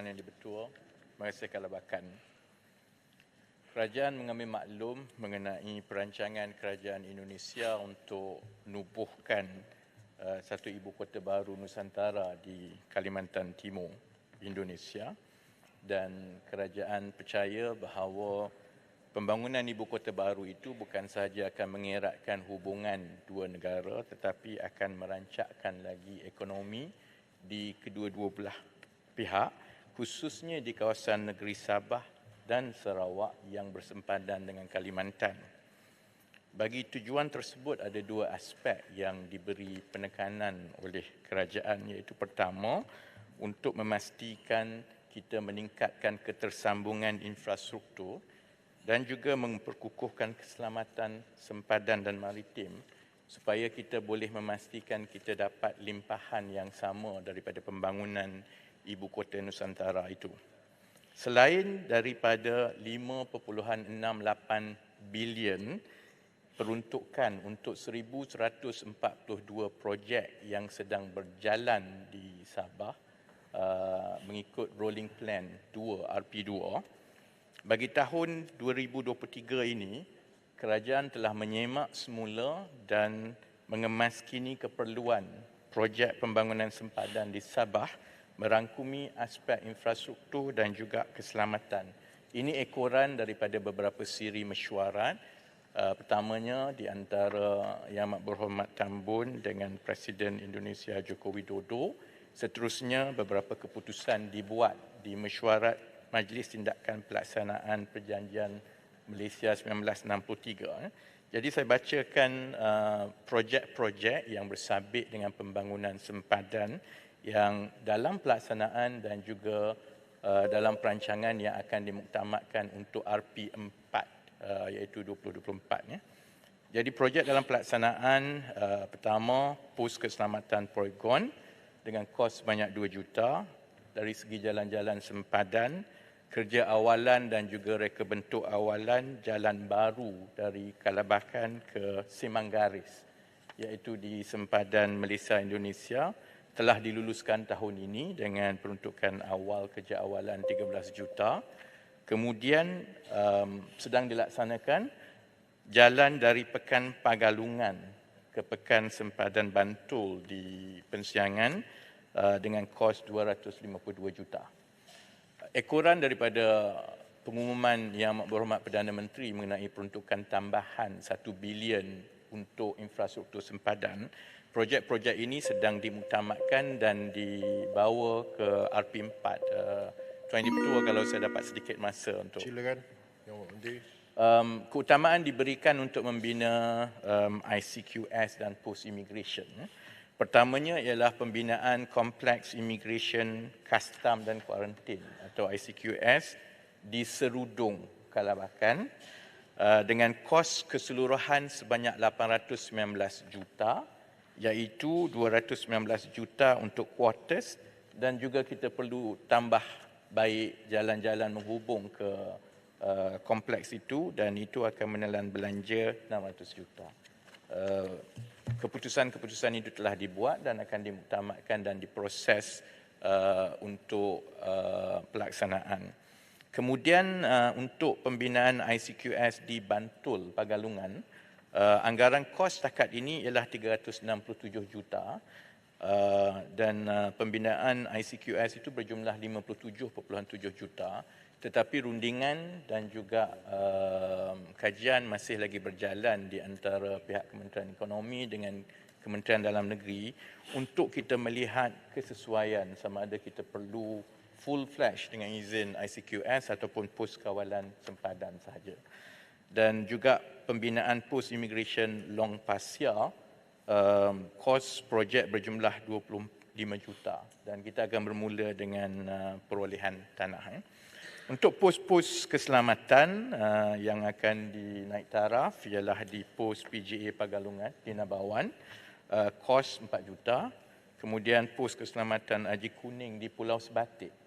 Tuan Yang Di-Pertua, terima kasih Kalabakan. Kerajaan mengambil maklum mengenai perancangan kerajaan Indonesia untuk menubuhkan satu ibu kota baru Nusantara di Kalimantan Timur, Indonesia, dan kerajaan percaya bahawa pembangunan ibu kota baru itu bukan sahaja akan mengeratkan hubungan dua negara tetapi akan merancakkan lagi ekonomi di kedua-dua belah pihak, khususnya di kawasan negeri Sabah dan Sarawak yang bersempadan dengan Kalimantan. Bagi tujuan tersebut ada dua aspek yang diberi penekanan oleh kerajaan, iaitu pertama, untuk memastikan kita meningkatkan ketersambungan infrastruktur dan juga memperkukuhkan keselamatan sempadan dan maritim supaya kita boleh memastikan kita dapat limpahan yang sama daripada pembangunan ibu kota Nusantara itu. Selain daripada 5.68 bilion peruntukan untuk 1,142 projek yang sedang berjalan di Sabah mengikut Rolling Plan 2 RP2, bagi tahun 2023 ini, kerajaan telah menyemak semula dan mengemas kini keperluan projek pembangunan sempadan di Sabah merangkumi aspek infrastruktur dan juga keselamatan. Ini ekoran daripada beberapa siri mesyuarat. Pertamanya di antara Yang Amat Berhormat Tan Bun dengan Presiden Indonesia Joko Widodo. Seterusnya beberapa keputusan dibuat di mesyuarat Majlis Tindakan Pelaksanaan Perjanjian Malaysia 1963. Jadi saya bacakan projek-projek yang bersabit dengan pembangunan sempadan yang dalam pelaksanaan dan juga dalam perancangan yang akan dimuktamadkan untuk RP4 iaitu 2024. Jadi projek dalam pelaksanaan pertama, pos keselamatan Polygon dengan kos sebanyak 2 juta dari segi jalan-jalan sempadan, kerja awalan dan juga reka bentuk awalan jalan baru dari Kalabakan ke Semanggaris iaitu di sempadan Malaysia Indonesia telah diluluskan tahun ini dengan peruntukan awal kerja awalan 13 juta. Kemudian sedang dilaksanakan jalan dari Pekan Pagalungan ke Pekan Sempadan Bantul di Pensiangan dengan kos 252 juta. Ekoran daripada pengumuman Yang Amat Berhormat Perdana Menteri mengenai peruntukan tambahan 1 bilion untuk infrastruktur sempadan, projek-projek ini sedang dimuktamadkan dan dibawa ke RP4. Tuan Di-Pertua, kalau saya dapat sedikit masa untuk... Silakan. Yang Menteri. Keutamaan diberikan untuk membina ICQS dan Post Immigration. Pertamanya ialah pembinaan Kompleks Immigration, Custom dan Kuarantin atau ICQS di Serudung, Kalabakan dengan kos keseluruhan sebanyak 819 juta iaitu 219 juta untuk quarters dan juga kita perlu tambah baik jalan-jalan menghubung ke kompleks itu dan itu akan menelan belanja 600 juta. Keputusan-keputusan itu telah dibuat dan akan dimuktamadkan dan diproses untuk pelaksanaan. Kemudian untuk pembinaan ICQS di Bantul, Pagalungan, anggaran kos setakat ini ialah 367 juta dan pembinaan ICQS itu berjumlah 57.7 juta, tetapi rundingan dan juga kajian masih lagi berjalan di antara pihak Kementerian Ekonomi dengan Kementerian Dalam Negeri untuk kita melihat kesesuaian sama ada kita perlu full flash dengan izin ICQS ataupun pos kawalan sempadan sahaja. Dan juga pembinaan Post Immigration Long Pasir, kos projek berjumlah 25 juta dan kita akan bermula dengan perolehan tanah. Untuk pos-pos keselamatan yang akan dinaik taraf ialah di pos PGA Pagalungan di Nabawan, kos 4 juta. Kemudian pos keselamatan Haji Kuning di Pulau Sebatik.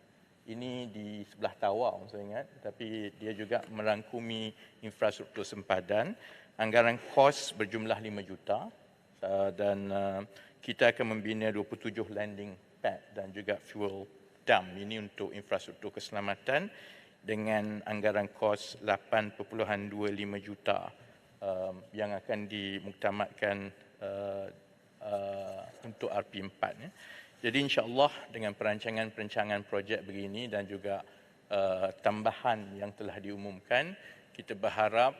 Ini di sebelah Tawau saya ingat, tapi dia juga merangkumi infrastruktur sempadan. Anggaran kos berjumlah 5 juta dan kita akan membina 27 landing pad dan juga fuel dam ini untuk infrastruktur keselamatan dengan anggaran kos 8.25 juta yang akan dimuktamadkan untuk RP4. Ya. Jadi insya-Allah dengan perancangan projek begini dan juga tambahan yang telah diumumkan, kita berharap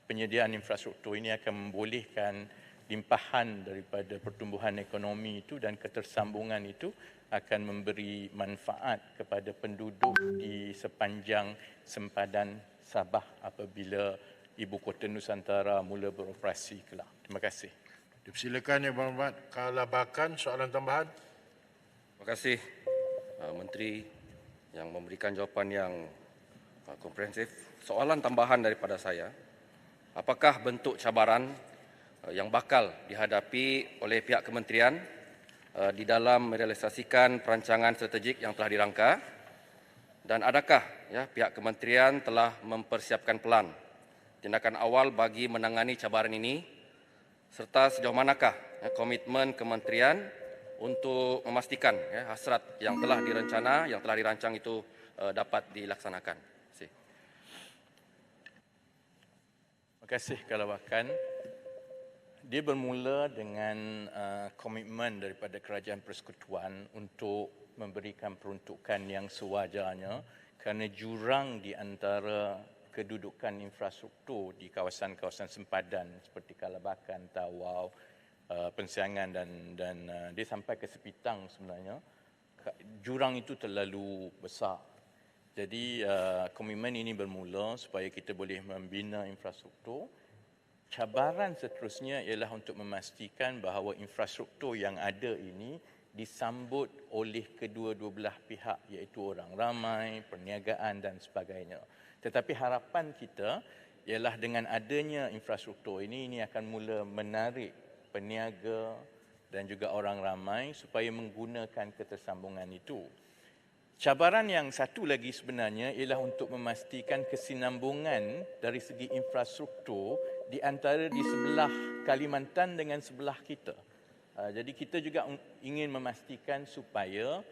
penyediaan infrastruktur ini akan membolehkan limpahan daripada pertumbuhan ekonomi itu dan ketersambungan itu akan memberi manfaat kepada penduduk di sepanjang sempadan Sabah apabila Ibu Kota Nusantara mula beroperasi kelak. Terima kasih. Dipersilakan Yang Berhormat Kalabakan, soalan tambahan. Terima kasih Menteri yang memberikan jawapan yang komprehensif. Soalan tambahan daripada saya, apakah bentuk cabaran yang bakal dihadapi oleh pihak kementerian di dalam merealisasikan perancangan strategik yang telah dirangka, dan adakah pihak kementerian telah mempersiapkan pelan tindakan awal bagi menangani cabaran ini, serta sejauh manakah komitmen kementerian untuk memastikan hasrat yang telah direncana, yang telah dirancang itu dapat dilaksanakan. Terima kasih Kalabakan. Dia bermula dengan komitmen daripada Kerajaan Persekutuan untuk memberikan peruntukan yang sewajarnya kerana jurang di antara kedudukan infrastruktur di kawasan-kawasan sempadan seperti Kalabakan, Tawau, Pensiangan dan dia sampai ke Sepitang sebenarnya, jurang itu terlalu besar. Jadi komitmen ini bermula supaya kita boleh membina infrastruktur. Cabaran seterusnya ialah untuk memastikan bahawa infrastruktur yang ada ini disambut oleh kedua-dua belah pihak, iaitu orang ramai, perniagaan dan sebagainya. Tetapi harapan kita ialah dengan adanya infrastruktur ini akan mula menarik peniaga dan juga orang ramai supaya menggunakan ketersambungan itu. Cabaran yang satu lagi sebenarnya ialah untuk memastikan kesinambungan dari segi infrastruktur di antara di sebelah Kalimantan dengan sebelah kita. Jadi kita juga ingin memastikan supaya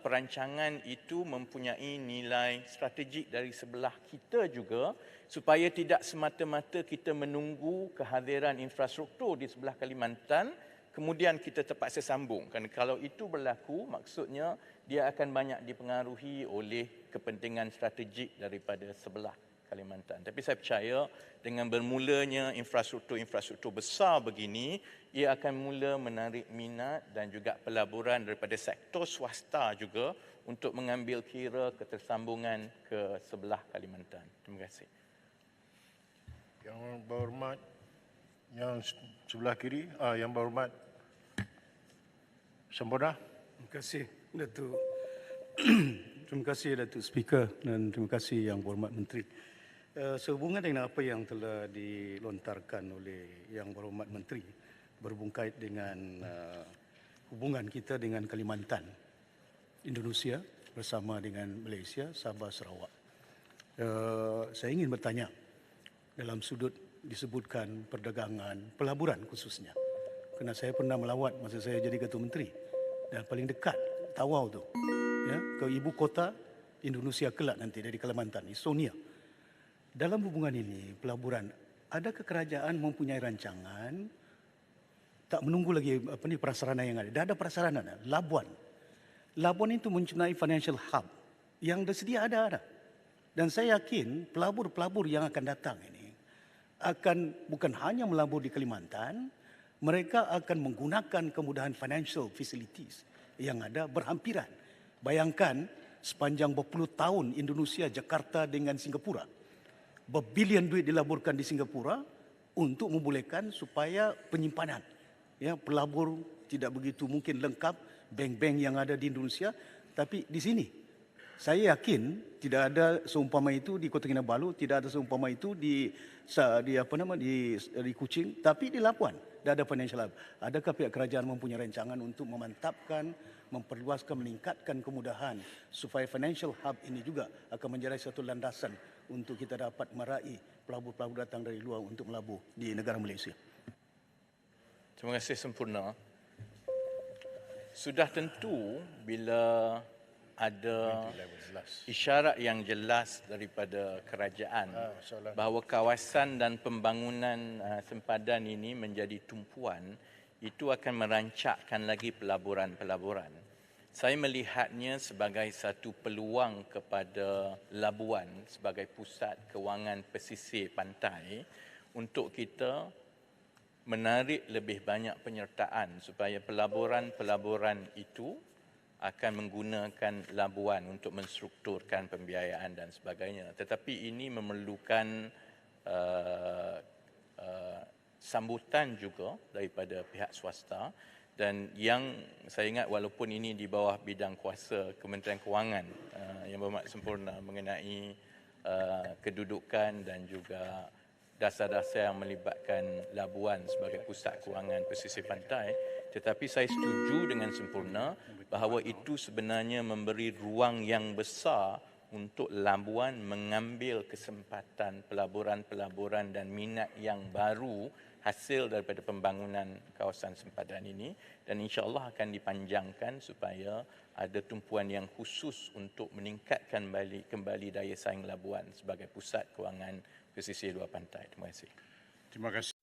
perancangan itu mempunyai nilai strategik dari sebelah kita juga, supaya tidak semata-mata kita menunggu kehadiran infrastruktur di sebelah Kalimantan kemudian kita terpaksa sambung. Kerana kalau itu berlaku, maksudnya dia akan banyak dipengaruhi oleh kepentingan strategik daripada sebelah Kalimantan. Tapi saya percaya dengan bermulanya infrastruktur besar begini, ia akan mula menarik minat dan juga pelaburan daripada sektor swasta juga untuk mengambil kira ketersambungan ke sebelah Kalimantan. Terima kasih. Yang Berhormat yang sebelah kiri, Yang Berhormat Sempurna. Terima kasih Datuk. Terima kasih Datuk Speaker dan terima kasih Yang Berhormat Menteri. Sehubungan dengan apa yang telah dilontarkan oleh Yang Berhormat Menteri berhubung kait dengan hubungan kita dengan Kalimantan, Indonesia bersama dengan Malaysia, Sabah, Sarawak. Saya ingin bertanya, dalam sudut disebutkan perdagangan, pelaburan khususnya. Kerana saya pernah melawat masa saya jadi Ketua Menteri dan paling dekat Tawau tu, ke ibu kota Indonesia kelak nanti dari Kalimantan, Estonia. Dalam hubungan ini, pelaburan, adakah kerajaan mempunyai rancangan tak menunggu lagi prasarana yang ada? Dah ada prasarana, Labuan. Labuan itu mempunyai financial hub yang sedia ada. Dan saya yakin pelabur-pelabur yang akan datang ini akan bukan hanya melabur di Kalimantan, mereka akan menggunakan kemudahan financial facilities yang ada berhampiran. Bayangkan sepanjang berpuluh tahun Indonesia, Jakarta dengan Singapura, berbilion duit dilaburkan di Singapura untuk membolehkan supaya penyimpanan. Pelabur tidak begitu mungkin lengkap, bank-bank yang ada di Indonesia, tapi di sini saya yakin tidak ada seumpama itu di Kota Kinabalu, tidak ada seumpama itu di Kuching, tapi di Labuan dah ada financial hub. Adakah pihak kerajaan mempunyai rancangan untuk memantapkan, memperluaskan, meningkatkan kemudahan supaya financial hub ini juga akan menjadi satu landasan untuk kita dapat meraih pelabur-pelabur datang dari luar untuk melabur di negara Malaysia? Terima kasih Sempurna. Sudah tentu bila ada Jelas. isyarat yang jelas daripada kerajaan soalan. bahawa kawasan dan pembangunan sempadan ini menjadi tumpuan, itu akan merancakkan lagi pelaburan-pelaburan. Saya melihatnya sebagai satu peluang kepada Labuan sebagai pusat kewangan pesisir pantai untuk kita menarik lebih banyak penyertaan supaya pelaburan-pelaburan itu akan menggunakan Labuan untuk menstrukturkan pembiayaan dan sebagainya. Tetapi ini memerlukan sambutan juga daripada pihak swasta, dan yang saya ingat walaupun ini di bawah bidang kuasa Kementerian Kewangan yang berhormat sempurna mengenai kedudukan dan juga dasar-dasar yang melibatkan Labuan sebagai pusat kewangan pesisir pantai, tetapi saya setuju dengan sempurna bahawa itu sebenarnya memberi ruang yang besar untuk Labuan mengambil kesempatan pelaburan-pelaburan dan minat yang baru hasil daripada pembangunan kawasan sempadan ini, dan insya-Allah akan dipanjangkan supaya ada tumpuan yang khusus untuk meningkatkan kembali daya saing Labuan sebagai pusat kewangan pesisir luar pantai. Terima kasih. Terima kasih.